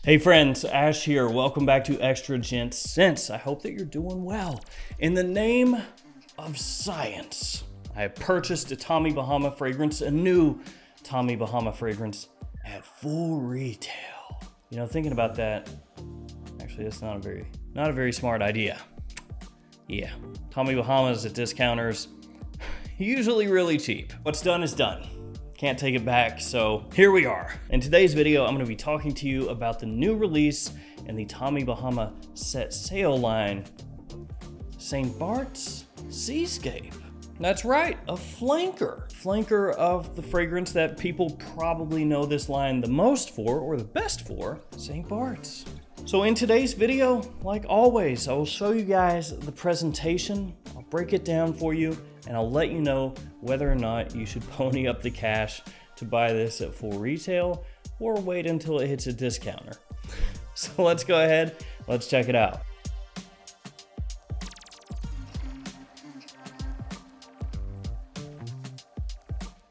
Hey friends, Ash here. Welcome back to Extra Gents Scents. I hope that you're doing well. In the name of science, I have purchased a Tommy Bahama fragrance, a new Tommy Bahama fragrance at full retail. You know, thinking about that, actually that's not a very smart idea. Yeah, Tommy Bahamas at discounters, usually really cheap. What's done is done. Can't take it back, so here we are. In today's video, I'm gonna be talking to you about the new release in the Tommy Bahama set sail line, St. Barts Seascape. That's right, a flanker. Flanker of the fragrance that people probably know this line the most for, or the best for, St. Barts. So in today's video, like always, I will show you guys the presentation, I'll break it down for you, and I'll let you know whether or not you should pony up the cash to buy this at full retail or wait until it hits a discounter. So let's go ahead, let's check it out.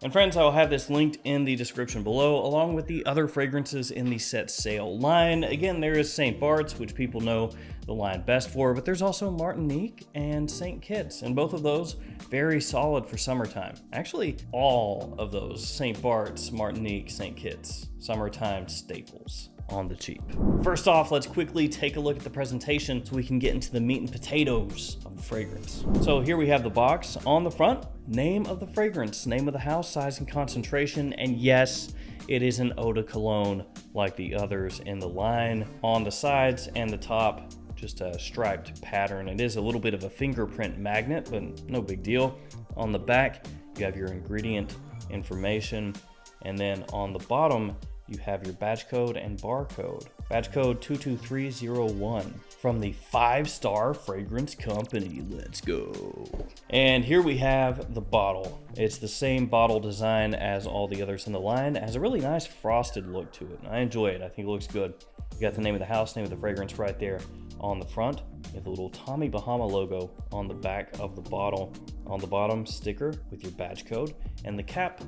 And friends, I will have this linked in the description below, along with the other fragrances in the set sail line. Again, there is St. Barts, which people know the line best for, but there's also Martinique and St. Kitts, and both of those very solid for summertime. Actually, all of those, St. Barts, Martinique, St. Kitts, summertime staples on the cheap. First off, let's quickly take a look at the presentation so we can get into the meat and potatoes of the fragrance. So here we have the box. On the front, name of the fragrance, name of the house, size and concentration, and yes, it is an eau de cologne like the others in the line. On the sides and the top, just a striped pattern. It is a little bit of a fingerprint magnet, but no big deal. On the back, you have your ingredient information, and then on the bottom, you have your batch code and barcode. Batch code 22301 from the 5-star fragrance company. Let's go. And here we have the bottle. It's the same bottle design as all the others in the line. It has a really nice frosted look to it. I enjoy it. I think it looks good. You got the name of the house, name of the fragrance right there on the front. You have the little Tommy Bahama logo on the back of the bottle. On the bottom, sticker with your batch code, and the cap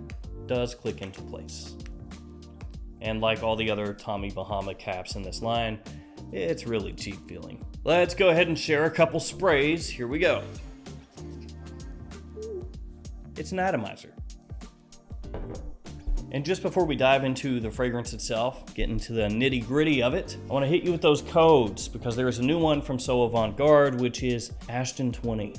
does click into place. And like all the other Tommy Bahama caps in this line, it's really cheap feeling. Let's go ahead and share a couple sprays. Here we go. It's an atomizer. And just before we dive into the fragrance itself, get into the nitty gritty of it, I want to hit you with those codes because there is a new one from So Avant-Garde, which is Ashton 20.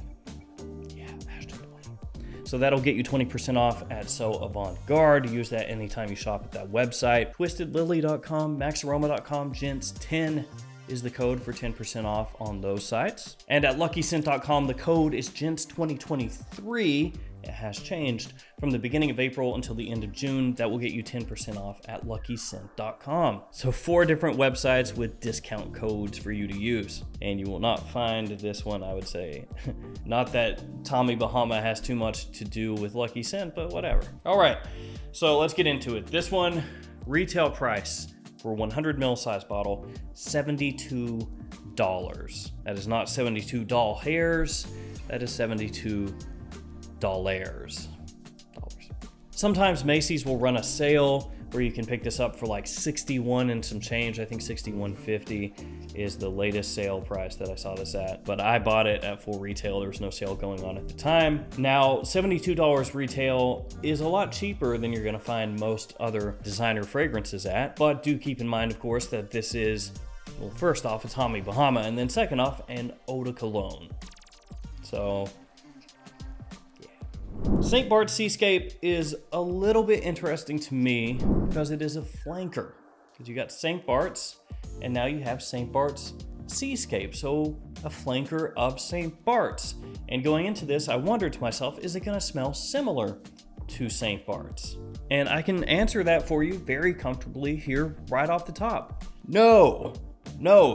So that'll get you 20% off at So Avant-Garde. Use that anytime you shop at that website. TwistedLily.com, MaxAroma.com, Gents10 is the code for 10% off on those sites. And at LuckyScent.com, the code is Gents2023. It has changed from the beginning of April until the end of June. That will get you 10% off at LuckyScent.com. So 4 different websites with discount codes for you to use. And you will not find this one, I would say. Not that Tommy Bahama has too much to do with Lucky Scent, but whatever. All right, so let's get into it. This one, retail price for 100 ml size bottle, $72. That is not 72 doll hairs, that is 72 dollars. Sometimes Macy's will run a sale where you can pick this up for like 61 and some change. I think 61.50 is the latest sale price that I saw this at, but I bought it at full retail. There was no sale going on at the time. Now, $72 retail is a lot cheaper than you're gonna find most other designer fragrances at, but do keep in mind, of course, that this is, well, first off, a Tommy Bahama, and then second off, an eau de cologne. So, St. Barts Seascape is a little bit interesting to me because it is a flanker. Because you got St. Barts, and now you have St. Barts Seascape, so a flanker of St. Barts. And going into this, I wondered to myself, is it gonna smell similar to St. Barts? And I can answer that for you very comfortably here right off the top. No,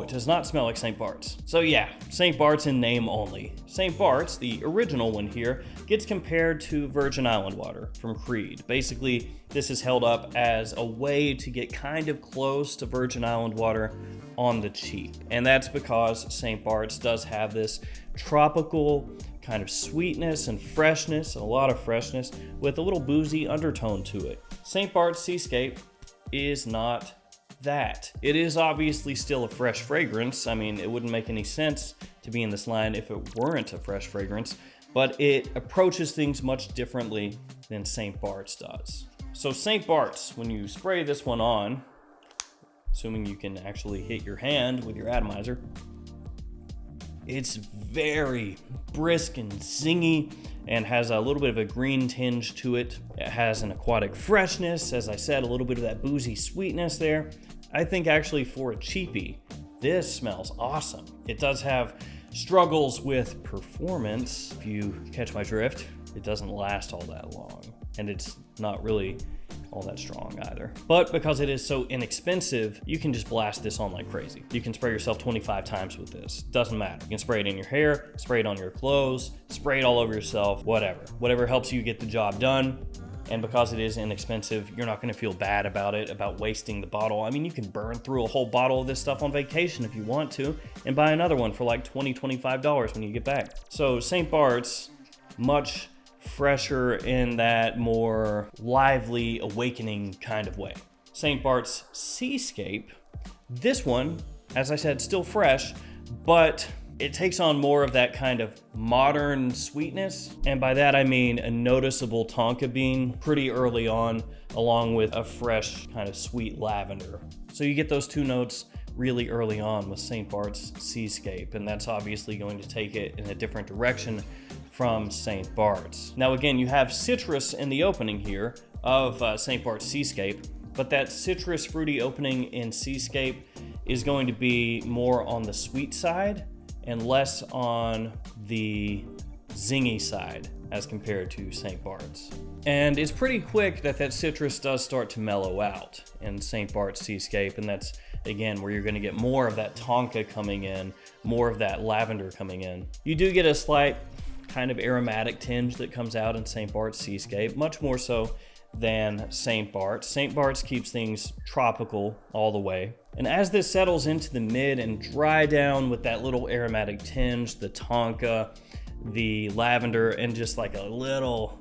it does not smell like St. Barts. So yeah, St. Barts in name only. St. Barts, the original one here, gets compared to Virgin Island water from Creed. Basically, this is held up as a way to get kind of close to Virgin Island water on the cheap. And that's because St. Barts does have this tropical kind of sweetness and freshness, a lot of freshness, with a little boozy undertone to it. St. Barts Seascape is not that. It is obviously still a fresh fragrance. I mean, it wouldn't make any sense to be in this line if it weren't a fresh fragrance, but it approaches things much differently than St. Barts does. So St. Barts, when you spray this one on, assuming you can actually hit your hand with your atomizer, it's very brisk and zingy and has a little bit of a green tinge to it. It has an aquatic freshness, as I said, a little bit of that boozy sweetness there. I think actually for a cheapie, this smells awesome. It does have struggles with performance, if you catch my drift. It doesn't last all that long, and it's not really all that strong either. But because it is so inexpensive, you can just blast this on like crazy. You can spray yourself 25 times with this. Doesn't matter. You can spray it in your hair, spray it on your clothes, spray it all over yourself, whatever. Whatever helps you get the job done. And because it is inexpensive, you're not gonna feel bad about it, about wasting the bottle. I mean, you can burn through a whole bottle of this stuff on vacation if you want to, and buy another one for like $20, $25 when you get back. So St. Barts, much fresher in that more lively, awakening kind of way. St. Barts Seascape, this one, as I said, still fresh, but it takes on more of that kind of modern sweetness. And by that I mean a noticeable tonka bean pretty early on, along with a fresh kind of sweet lavender. So you get those two notes really early on with St. Barts Seascape, and that's obviously going to take it in a different direction from St. Barts. Now again, you have citrus in the opening here of St. Barts Seascape, but that citrus fruity opening in Seascape is going to be more on the sweet side and less on the zingy side as compared to St. Barts. And it's pretty quick that that citrus does start to mellow out in St. Barts Seascape, and that's again where you're going to get more of that tonka coming in, more of that lavender coming in. You do get a slight kind of aromatic tinge that comes out in St. Barts Seascape, much more so than St. Barts. St. Barts keeps things tropical all the way. And as this settles into the mid and dry down with that little aromatic tinge, the tonka, the lavender, and just like a little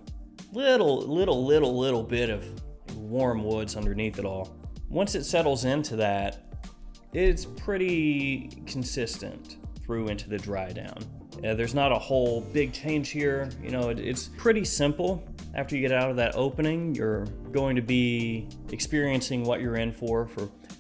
bit of warm woods underneath it all. Once it settles into that, it's pretty consistent through into the dry down. There's not a whole big change here. You know, it's pretty simple. After you get out of that opening, you're going to be experiencing what you're in for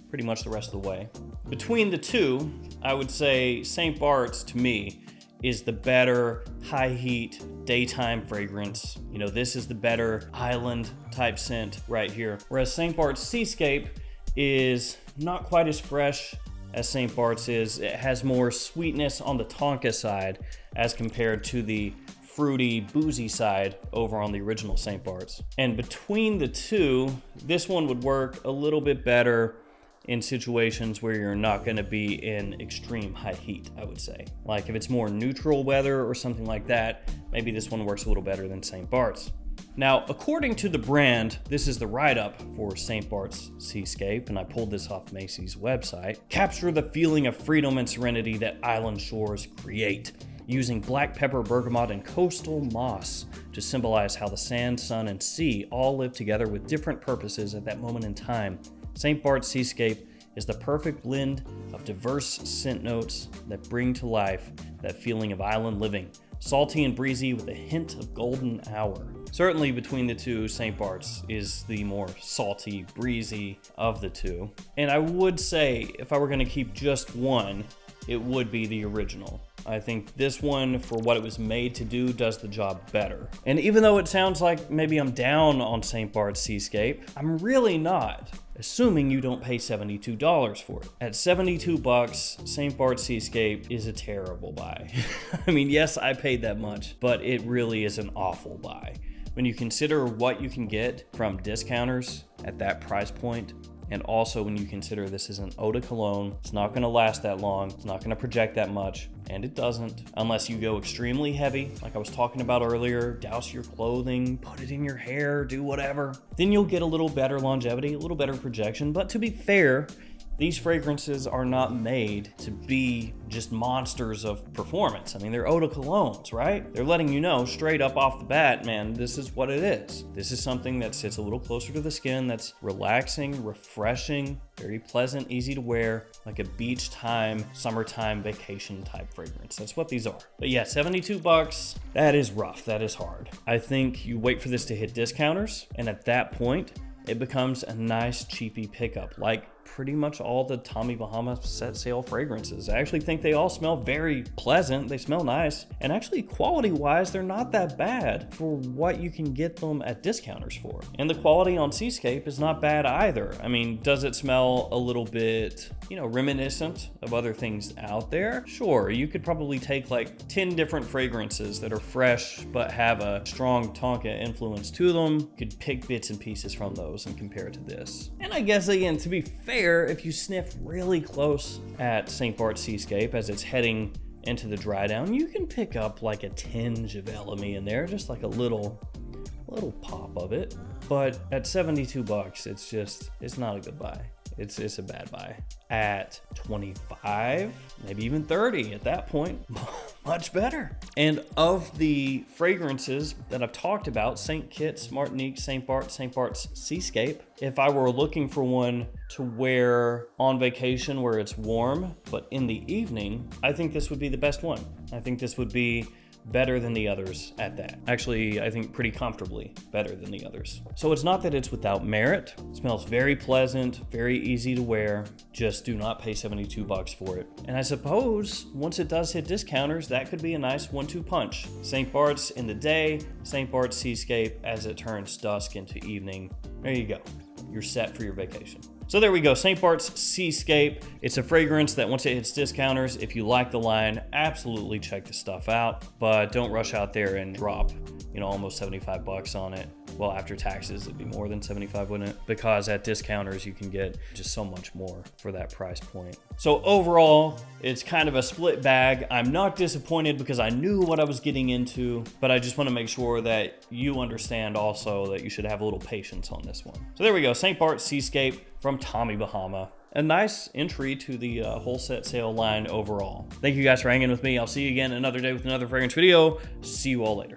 pretty much the rest of the way. Between the two, I would say St. Barts, to me, is the better high heat daytime fragrance. You know, this is the better island type scent right here. Whereas St. Barts Seascape is not quite as fresh as St. Barts is. It has more sweetness on the tonka side as compared to the fruity, boozy side over on the original St. Barts. And between the two, this one would work a little bit better in situations where you're not going to be in extreme high heat, I would say. Like if it's more neutral weather or something like that, maybe this one works a little better than St. Barts. Now, according to the brand, this is the write-up for St. Barts Seascape, and I pulled this off Macy's website. Capture the feeling of freedom and serenity that island shores create, using black pepper, bergamot, and coastal moss to symbolize how the sand, sun, and sea all live together with different purposes at that moment in time. St. Barts Seascape is the perfect blend of diverse scent notes that bring to life that feeling of island living. Salty and breezy with a hint of golden hour. Certainly between the two, St. Barts is the more salty, breezy of the two. And I would say, if I were gonna keep just one, it would be the original. I think this one, for what it was made to do, does the job better. And even though it sounds like maybe I'm down on St. Barts Seascape, I'm really not, assuming you don't pay $72 for it. At $72, St. Barts Seascape is a terrible buy. I mean, yes, I paid that much, but it really is an awful buy. When you consider what you can get from discounters at that price point, and also when you consider this is an eau de cologne, it's not gonna last that long, it's not gonna project that much, and it doesn't, unless you go extremely heavy, like I was talking about earlier, douse your clothing, put it in your hair, do whatever. Then you'll get a little better longevity, a little better projection, but to be fair, these fragrances are not made to be just monsters of performance. I mean, they're eau de colognes, right? They're letting you know straight up off the bat, man, this is what it is. This is something that sits a little closer to the skin, that's relaxing, refreshing, very pleasant, easy to wear, like a beach time, summertime vacation type fragrance. That's what these are. But yeah, 72 bucks, that is rough, that is hard. I think you wait for this to hit discounters, and at that point, it becomes a nice cheapie pickup, like pretty much all the Tommy Bahama set sale fragrances. I actually think they all smell very pleasant. They smell nice. And actually, quality-wise, they're not that bad for what you can get them at discounters for. And the quality on Seascape is not bad either. I mean, does it smell a little bit, you know, reminiscent of other things out there? Sure, you could probably take like 10 different fragrances that are fresh but have a strong Tonka influence to them. You could pick bits and pieces from those and compare it to this. And I guess, again, to be fair, if you sniff really close at St. Barts Seascape as it's heading into the dry down, you can pick up like a tinge of ELEMI in there, just like a little pop of it. But at 72 bucks, it's not a good buy. It's a bad buy. At 25, maybe even 30 at that point, much better. And of the fragrances that I've talked about, St. Kitts, Martinique, St. Barts Seascape, if I were looking for one to wear on vacation where it's warm, but in the evening, I think this would be the best one. I think this would be better than the others at that. Actually, I think pretty comfortably better than the others. So it's not that it's without merit. It smells very pleasant, very easy to wear. Just do not pay 72 bucks for it. And I suppose once it does hit discounters, that could be a nice 1-2 punch. St. Barts in the day, St. Barts Seascape as it turns dusk into evening. There you go. You're set for your vacation. So there we go, St. Barts Seascape. It's a fragrance that once it hits discounters, if you like the line, absolutely check the stuff out, but don't rush out there and drop, you know, almost 75 bucks on it. Well, after taxes, it'd be more than 75, wouldn't it? Because at discounters, you can get just so much more for that price point. So overall, it's kind of a split bag. I'm not disappointed because I knew what I was getting into, but I just want to make sure that you understand also that you should have a little patience on this one. So there we go, St. Barts Seascape from Tommy Bahama. A nice entry to the whole set sale line overall. Thank you guys for hanging with me. I'll see you again another day with another fragrance video. See you all later.